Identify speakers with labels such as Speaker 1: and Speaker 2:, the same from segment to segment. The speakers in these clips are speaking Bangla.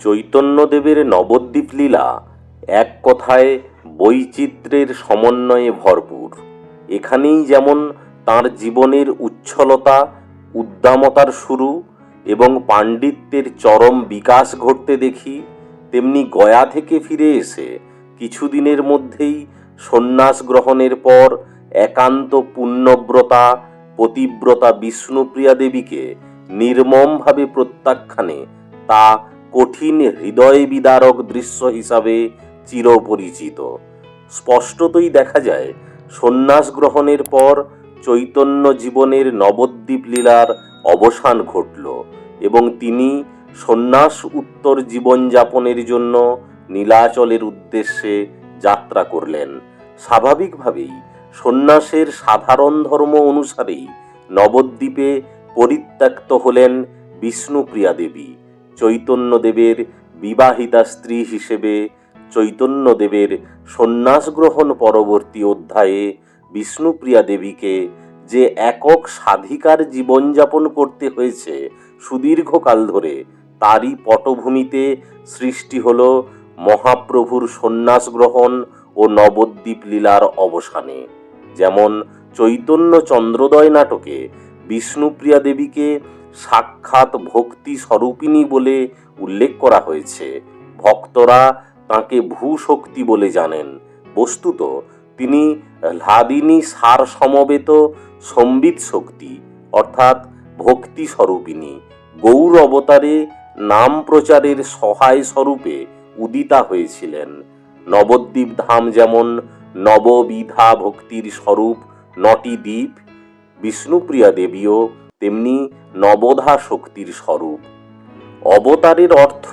Speaker 1: চৈতন্যদেবের নবদ্বীপ লীলা এক কথায় বৈচিত্র্যের সমন্বয়ে ভরপুর। এখানেই যেমন তাঁর জীবনের উচ্ছলতা, উদ্দামতার শুরু এবং পাণ্ডিত্যের চরম বিকাশ ঘটতে দেখি, তেমনি গয়া থেকে ফিরে এসে কিছুদিনের মধ্যেই সন্ন্যাস গ্রহণের পর একান্ত পুণ্যব্রতা পতিব্রতা বিষ্ণুপ্রিয়া দেবীকে নির্মমভাবে প্রত্যাখ্যানে তা কঠিন হৃদয় বিদারক দৃশ্য হিসাবে চিরপরিচিত। স্পষ্টতই দেখা যায় সন্ন্যাস গ্রহণের পর চৈতন্য জীবনের নবদ্বীপ লীলার অবসান ঘটল এবং তিনি সন্ন্যাস উত্তর জীবনযাপনের জন্য নীলাচলের উদ্দেশ্যে যাত্রা করলেন। স্বাভাবিকভাবেই সন্ন্যাসের সাধারণ ধর্ম অনুসারেই নবদ্বীপে পরিত্যক্ত হলেন বিষ্ণুপ্রিয়া দেবী। চৈতন্যদেবের বিবাহিতা স্ত্রী হিসেবে চৈতন্যদেবের সন্ন্যাস গ্রহণ পরবর্তী অধ্যায়ে বিষ্ণুপ্রিয়া দেবীকে যে একক সাধিকার জীবনযাপন করতে হয়েছে সুদীর্ঘকাল ধরে, তারই পটভূমিতে সৃষ্টি হল মহাপ্রভুর সন্ন্যাস গ্রহণ ও নবদ্বীপ লীলার অবসানে। যেমন চৈতন্য চন্দ্রোদয় নাটকে বিষ্ণুপ্রিয়া দেবীকে সাক্ষাৎ ভক্তি স্বরূপিণী বলে উল্লেখ করা হয়েছে। ভক্তরা তাঁকে ভূশক্তি বলে জানেন। বস্তুত তিনি হ্লাদিনী সার সমবেত সম্বিত শক্তি অর্থাৎ ভক্তি স্বরূপিণী। গৌর অবতারে নাম প্রচারের সহায় স্বরূপে উদিতা হয়েছিলেন। নবদ্বীপ ধাম যেমন নববিধা ভক্তির স্বরূপ নটি দ্বীপ, বিষ্ণুপ্রিয়া দেবীও তেমনি নবধা শক্তির স্বরূপ। অবতারের অর্থ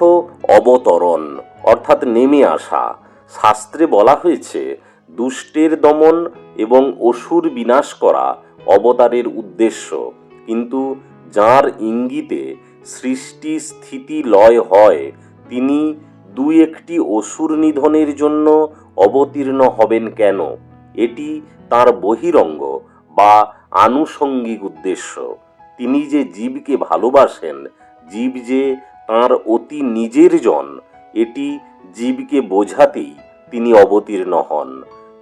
Speaker 1: অবতরণ অর্থাৎ নেমে আসা। শাস্ত্রে বলা হয়েছে দুষ্টের দমন এবং অসুর বিনাশ করা অবতারের উদ্দেশ্য, কিন্তু যার ইঙ্গিতে সৃষ্টি স্থিতি লয় হয়, তিনি দুই একটি অসুর নিধনের জন্য অবতীর্ণ হবেন কেন? এটি তার বহিরঙ্গ বা আনুষঙ্গিক উদ্দেশ্য। তিনি যে জীবকে ভালোবাসেন, জীব যে তাঁর অতি নিজের জন, এটি জীবকে বোঝাতেই তিনি অবতীর্ণ হন।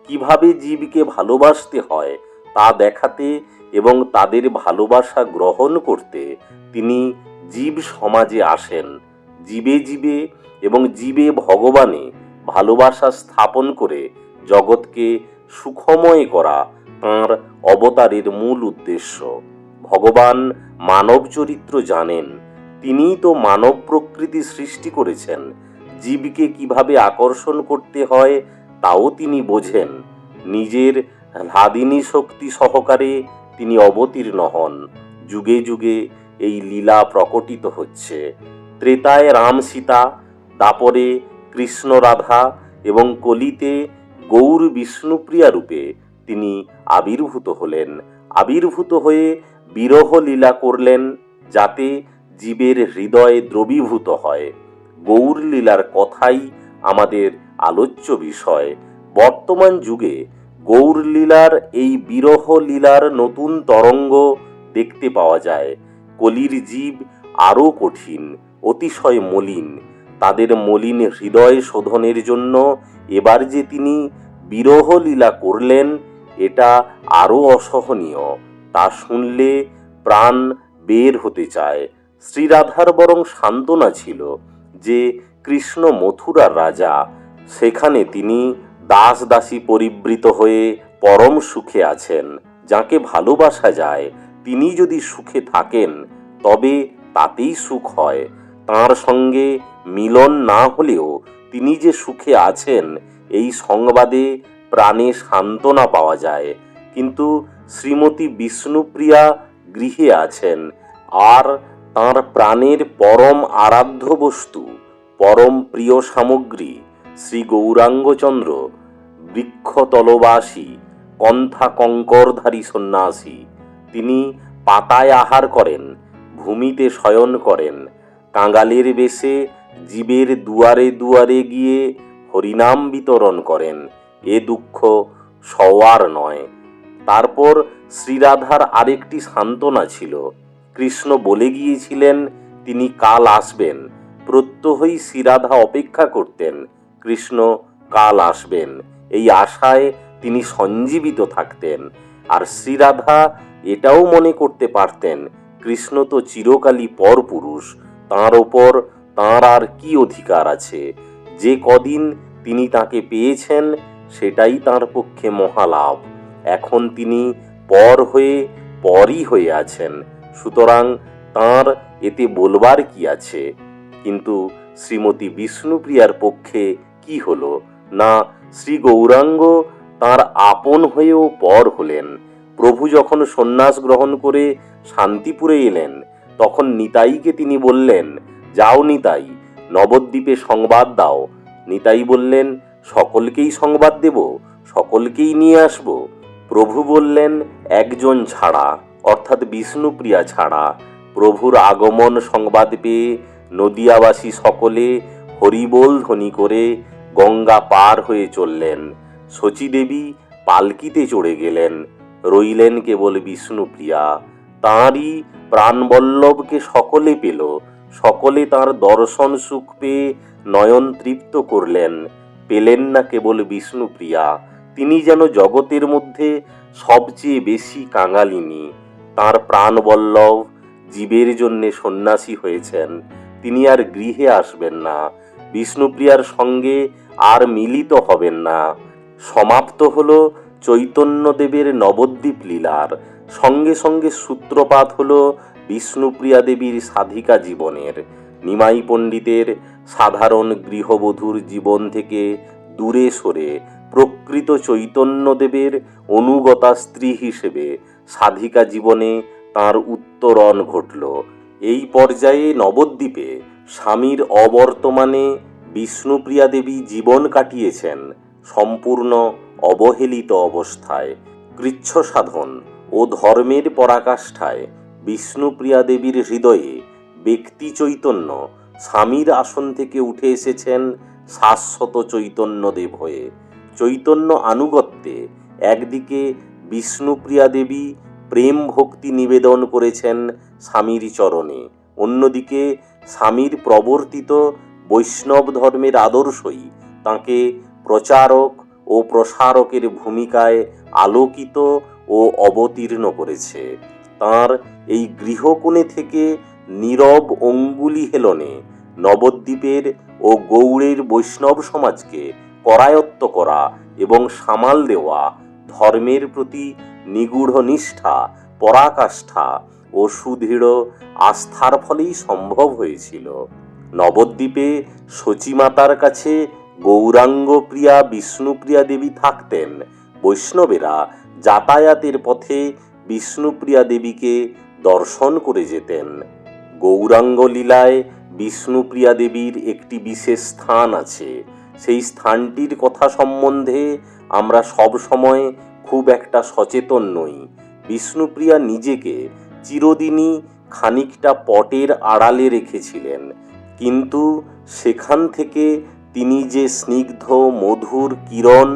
Speaker 1: কিভাবে জীবকে ভালোবাসতে হয় তা দেখাতে এবং তাদের ভালোবাসা গ্রহণ করতে তিনি জীব সমাজে আসেন। জীবে জীবে এবং জীবে ভগবানে ভালোবাসা স্থাপন করে জগৎকে সুখময় করা তাঁর অবতারের মূল উদ্দেশ্য। ভগবান মানব চরিত্র জানেন, তিনিই তো মানব প্রকৃতি সৃষ্টি করেছেন। জীবকে কিভাবে আকর্ষণ করতে হয় তাও তিনি বোঝেন। নিজের হ্লাদিনী শক্তি সহকারে তিনি অবতীর্ণ হন। যুগে যুগে এই লীলা প্রকটিত হচ্ছে। ত্রেতায় রাম সীতা, দাপরে কৃষ্ণ রাধা এবং কলিতে গৌর বিষ্ণুপ্রিয়া রূপে তিনি আবির্ভূত হলেন। আবির্ভূত হয়ে বিরহ লীলা করলেন, যাতে জীবের হৃদয় দ্রবীভূত হয়। গৌর লীলার কথাই আমাদের আলোচ্য বিষয়। বর্তমান যুগে গৌর লীলার এই বিরহ লীলার নতুন তরঙ্গ দেখতে পাওয়া যায়। কলির জীব আরও কঠিন, অতিশয় মলিন। তাদের মলিন হৃদয় শোধনের জন্য এবার যে তিনি বিরহ লীলা করলেন, এটা আরও অসহনীয়। তা শুনলে প্রাণ বের হতে চায়। শ্রীরাধার বরং সান্ত্বনা ছিল যে কৃষ্ণ মথুরার রাজা, সেখানে তিনি দাস দাসী পরিবৃত হয়ে পরম সুখে আছেন। যাকে ভালোবাসা যায় তিনি যদি সুখে থাকেন তবে তাতেই সুখ হয়। তাঁর সঙ্গে মিলন না হলেও তিনি যে সুখে আছেন এই সংবাদে প্রাণে সান্ত্বনা পাওয়া যায়। কিন্তু শ্রীমতী বিষ্ণুপ্রিয়া গৃহে আছেন, আর তাঁর প্রাণের পরম আরাধ্য বস্তু, পরম প্রিয় সামগ্রী শ্রী গৌরাঙ্গচন্দ্র বৃক্ষতলবাসী কন্থা কঙ্করধারী সন্ন্যাসী। তিনি পাতায় আহার করেন, ভূমিতে শয়ন করেন, কাঙালের বেশে জীবের দুয়ারে দুয়ারে গিয়ে হরিনাম বিতরণ করেন। এ দুঃখ সওয়ার নয়। তারপর শ্রীরাধার আরেকটি সান্ত্বনা ছিল। কৃষ্ণ বলে গিয়েছিলেন তিনি কাল আসবেন। প্রত্যহই শ্রীরাধা অপেক্ষা করতেন কৃষ্ণ কাল আসবেন। এই আশায় তিনি সঞ্জীবিত থাকতেন। আর শ্রীরাধা এটাও মনে করতে পারতেন কৃষ্ণ তো চিরকালই পরপুরুষ, তাঁর ওপর তাঁর আর কি অধিকার আছে। যে কদিন তিনি তাকে পেয়েছেন সেটাই তাঁর পক্ষে মহালাভ। এখন তিনি পরই হয়ে আছেন, সুতরাং তাঁর এতে বলবার কি আছে। কিন্তু শ্রীমতী বিষ্ণুপ্রিয়ার পক্ষে কি হলো না, শ্রী গৌরাঙ্গ তাঁর আপন হয়েও পর হলেন। প্রভু যখন সন্ন্যাস গ্রহণ করে শান্তিপুরে এলেন, তখন নিতাইকে তিনি বললেন, যাও নিতাই, নবদ্বীপে সংবাদ দাও। নিতাই বললেন, সকলকেই সংবাদ দেব, সকলকেই নিয়ে আসব। প্রভু বললেন, একজন ছাড়া, অর্থাৎ বিষ্ণুপ্রিয়া ছাড়া। প্রভুর আগমন সংবাদ পেয়ে নদিয়াবাসী সকলে হরিবোল ধ্বনি করে গঙ্গা পার হয়ে চললেন। শচীদেবী পালকিতে চড়ে গেলেন, রইলেন কেবল বিষ্ণুপ্রিয়া। তাঁরই প্রাণবল্লভকে সকলে পেল, সকলে তাঁর দর্শন সুখ পেয়ে নয়ন তৃপ্ত করলেন। পেলেন না কেবল বিষ্ণুপ্রিয়া, তিনি যেন জগতের মধ্যে সবচেয়ে বেশি কাঙালিনী। তাঁর প্রাণবল্লভ জীবের জন্যে সন্ন্যাসী হয়েছেন, তিনি আর গৃহে আসবেন না, বিষ্ণুপ্রিয়ার সঙ্গে আর মিলিত হবেন না। সমাপ্ত হল চৈতন্যদেবের নবদ্বীপ লীলার। সঙ্গে সঙ্গে সূত্রপাত হল বিষ্ণুপ্রিয়া দেবীর সাধিকা জীবনের। নিমাই পণ্ডিতের সাধারণ গৃহবধূর জীবন থেকে দূরে সরে প্রকৃত চৈতন্যদেবের অনুগতা স্ত্রী হিসেবে সাধিকা জীবনে তাঁর উত্তরণ ঘটল। এই পর্যায়ে নবদ্বীপে স্বামীর অবর্তমানে বিষ্ণুপ্রিয়া দেবী জীবন কাটিয়েছেন সম্পূর্ণ অবহেলিত অবস্থায়। কৃচ্ছ সাধন ও ধর্মের পরাকাষ্ঠায় বিষ্ণুপ্রিয়া দেবীর হৃদয়ে ব্যক্তি চৈতন্য স্বামীর আসন থেকে উঠে এসেছেন শাশ্বত চৈতন্যদেব হয়ে। চৈতন্য আনুগত্যে একদিকে বিষ্ণুপ্রিয়া দেবী প্রেম ভক্তি নিবেদন করেছেন স্বামীর চরণে, অন্যদিকে স্বামীর প্রবর্তিত বৈষ্ণব ধর্মের আদর্শই তাঁকে প্রচারক ও প্রসারকের ভূমিকায় আলোকিত ও অবতীর্ণ করেছে। তাঁর এই গৃহকোণে থেকে নীরব অঙ্গুলি হেলনে নবদ্বীপের ও গৌড়ের বৈষ্ণব সমাজকে করায়ত্ত করা এবং সামাল দেওয়া ধর্মের প্রতি নিগূঢ় নিষ্ঠা, পরাকাষ্ঠা ও সুদৃঢ় আস্থার ফলেই সম্ভব হয়েছিল। নবদ্বীপে শচীমাতার কাছে গৌরাঙ্গ প্রিয়া বিষ্ণুপ্রিয়া দেবী থাকতেন। বৈষ্ণবেরা যাতায়াতের পথে বিষ্ণুপ্রিয়া দেবীকে দর্শন করে যেতেন। গৌরাঙ্গ লীলায় বিষ্ণুপ্রিয়া দেবীর একটি বিশেষ স্থান আছে। সেই স্থানটির কথা সম্বন্ধে আমরা সব সময় খুব একটা সচেতন নই। বিষ্ণুপ্রিয়া নিজেকে চিরদিনই খানিকটা পটের আড়ালে রেখেছিলেন, কিন্তু সেখান থেকে তিনি যে স্নিগ্ধ মধুর কিরণ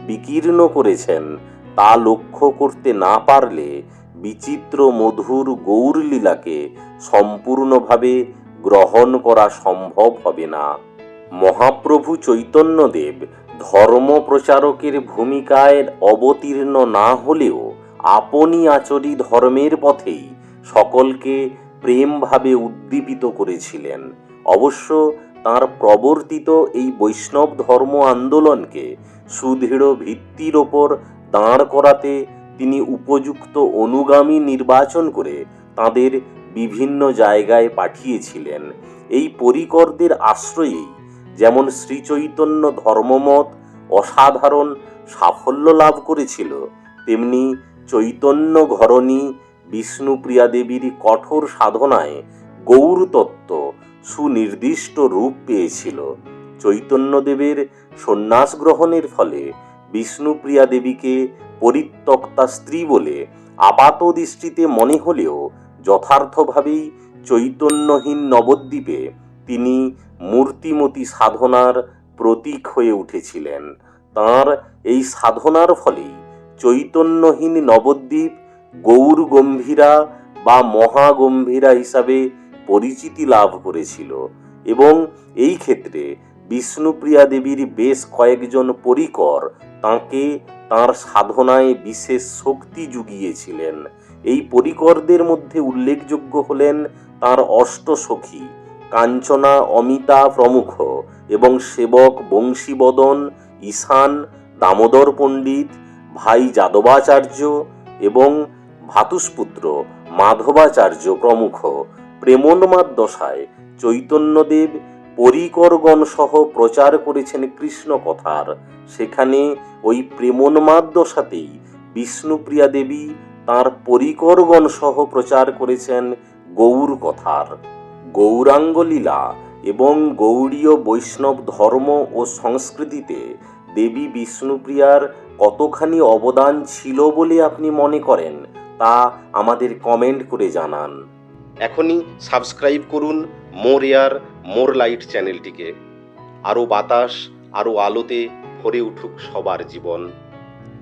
Speaker 1: বিকীর্ণ করেছেন তা লক্ষ্য করতে না পারলে বিচিত্র মধুর গৌরলীলাকে সম্পূর্ণভাবে গ্রহণ করা সম্ভব হবে না। মহাপ্রভু চৈতন্যদেব ধর্ম প্রচারকের ভূমিকায় অবতীর্ণ না হলেও আপনি আচরি ধর্মের পথেই সকলকে প্রেমভাবে উদ্দীপিত করেছিলেন। অবশ্য তাঁর প্রবর্তিত এই বৈষ্ণব ধর্ম আন্দোলনকে সুদৃঢ় ভিত্তির ওপর দাঁড় করাতে তিনি উপযুক্ত অনুগামী নির্বাচন করে তাদের বিভিন্ন জায়গায় পাঠিয়েছিলেন। এই পরিকরদের আশ্রয়েই যেমন শ্রীচৈতন্য ধর্মমত অসাধারণ সাফল্য লাভ করেছিল, তেমনি চৈতন্য ঘরণী বিষ্ণুপ্রিয়া দেবীর কঠোর সাধনায় গৌরতত্ত্ব সুনির্দিষ্ট রূপ পেয়েছিল। চৈতন্যদেবের সন্ন্যাস গ্রহণের ফলে বিষ্ণুপ্রিয়া দেবীকে পরিত্যক্তা স্ত্রী বলে আপাত দৃষ্টিতে মনে হলেও যথার্থভাবেই চৈতন্যহীন নবদ্বীপে তিনি মূর্তিমতী সাধনার প্রতীক হয়ে উঠেছিলেন। তাঁর এই সাধনার ফলেই চৈতন্যহীন নবদ্বীপ গৌর গম্ভীরা বা মহাগম্ভীরা হিসাবে পরিচিতি লাভ করেছিল। এবং এই ক্ষেত্রে বিষ্ণুপ্রিয়া দেবীর বেশ কয়েকজন পরিকর তাঁকে তাঁর সাধনায় বিশেষ শক্তি জুগিয়েছিলেন। এই পরিকরদের মধ্যে উল্লেখযোগ্য হলেন তাঁর অষ্টসখী কাঞ্চনা, অমিতা প্রমুখ এবং সেবক বংশীবদন, ঈশান, দামোদর পণ্ডিত, ভাই যাদবাচার্য এবং ভাতুষপুত্র মাধবাচার্য প্রমুখ। প্রেমোন্মাদ দশায় চৈতন্যদেব পরিকরগণ সহ প্রচার করেছেন কৃষ্ণ কথার। সেখানে ওই প্রেমোন্মাদ দশাতেই বিষ্ণুপ্রিয়া দেবী তাঁর পরিকরগণ সহ প্রচার করেছেন গৌর কথার। গৌরাঙ্গ লীলা এবং গৌড়ীয় বৈষ্ণব ধর্ম ও সংস্কৃতিতে দেবী বিষ্ণুপ্রিয়ার কতখানি অবদান ছিল বলে আপনি মনে করেন তা আমাদের কমেন্ট করে জানান। এখনই সাবস্ক্রাইব করুন মোর এয়ার মোর লাইট চ্যানেলটিকে। আরও বাতাস, আরও আলোতে ভরে উঠুক সবার জীবন।